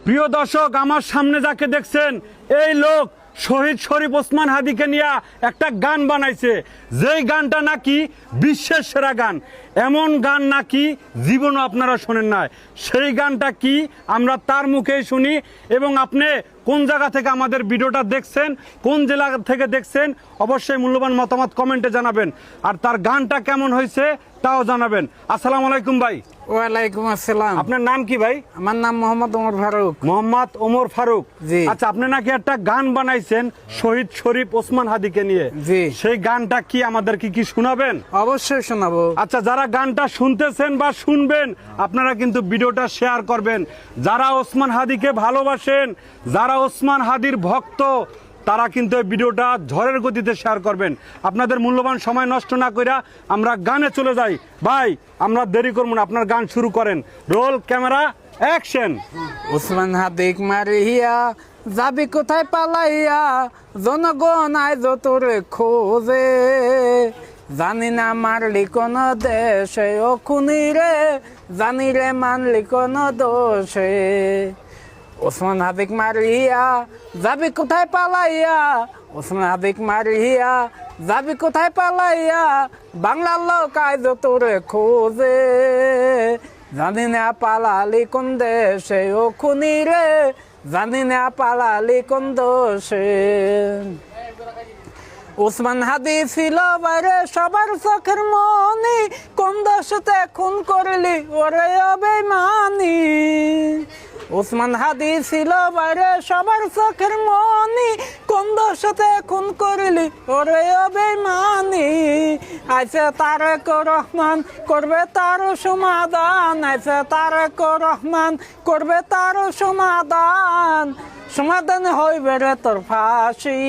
প্রিয় দর্শক, আমার সামনে যাকে দেখছেন এই লোক শহীদ শরীফ ওসমান হাদিকে নিয়ে একটা গান বানাইছে, যেই গানটা নাকি বিশ্বের সেরা গান। এমন গান নাকি জীবনও আপনারা শোনেন না। সেই গানটা কি আমরা তার মুখেই শুনি। এবং আপনি কোন জায়গা থেকে আমাদের ভিডিওটা দেখছেন, কোন জেলা থেকে দেখছেন, অবশ্যই মূল্যবান মতামত কমেন্টে জানাবেন। আর তার গানটা কেমন হয়েছে তাও জানাবেন। আসসালামু আলাইকুম ভাই। ওয়ালাইকুম আসসালাম। আপনার নাম কি ভাই? আমার নাম মোহাম্মদ ওমর ফারুক। মোহাম্মদ ওমর ফারুক। জি। আচ্ছা, আপনি নাকি একটা গান বানাইছেন শহীদ শরীফ ওসমান হাদিকে নিয়ে। জি। সেই গানটা কি আমাদের কি শোনাবেন? অবশ্যই শোনাবো। আচ্ছা, যারা গানটা শুনতেছেন বা শুনবেন আপনারা কিন্তু ভিডিওটা শেয়ার করবেন। যারা ওসমান হাদিকে ভালোবাসেন, যারা ওসমান হাদির ভক্ত, তারা কিন্তু এই ভিডিওটা ঝড়ের গতিতে শেয়ার করবেন। আপনাদের মূল্যবান সময় নষ্ট না কইরা আমরা গানে চলে যাই। ভাই, আমরা দেরি করবো না, আপনার গান শুরু করেন। Roll, camera, action. ওসমান হাদিক মারিয়া যাবি কোথায় পালাইয়া, জনগণ আইজ তোরে খোঁজে। জানি না মারলি কোন দেশে ও খুনি রে, জানি রে মানলি কোন দোষে। ওসমান হাদিক মারিয়া যাবি কোথায় পালাইয়া, ওসমান হাদিক মারিয়া যাবি কোথায় পালাইয়া, বাংলার লোক আইজ তোরে খোঁজে। জানি না পালালি কোন দেশে ও খুনি রে, জানি না পালালি কোন দোষে। ওসমান হাদি ছিল বাইরে সবার চোখের মনি, কোন দোষতে খুন করলি ওরে বেঈমানি। ওসমান হাদি ছিল বাইরে সবার চোখের মনি, কোন দোষতে খুন করলি ওরে বেঈমানি। আইছে তারেক রহমান করবে তার সমাধান, আইছে তারেক রহমান করবে তার সমাধান। সমাধান হইবে রে তোর ফাঁসি,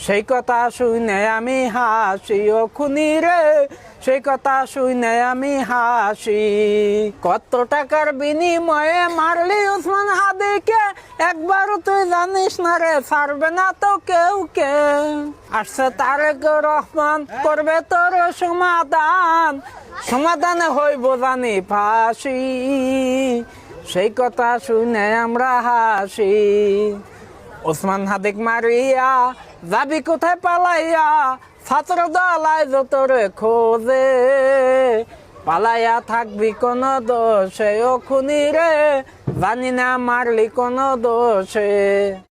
সেই কথা শুনে আমি হাসি ও খুনি রে, সেই কথা শুনে আমি হাসি। কত টাকার বিনিময়ে মারলি ওসমান হাদিকে, একবার তুই জানিস না রে ছাড়বে না তো কেউ কে। আসছে তারেক রহমান করবে তোর সমাধান, সমাধানে হইব জানি ফাঁসি, সেই কথা শুনে আমরা হাসি। ওসমান হাদিক মারিয়া যাবি কোথায় পালাইয়া, ছাত্র দল আইজ তোরে খোঁজে। পালাইয়া থাকবি কোন দোষে ও খুনি রে, জানি না মারলি কোন দোষে।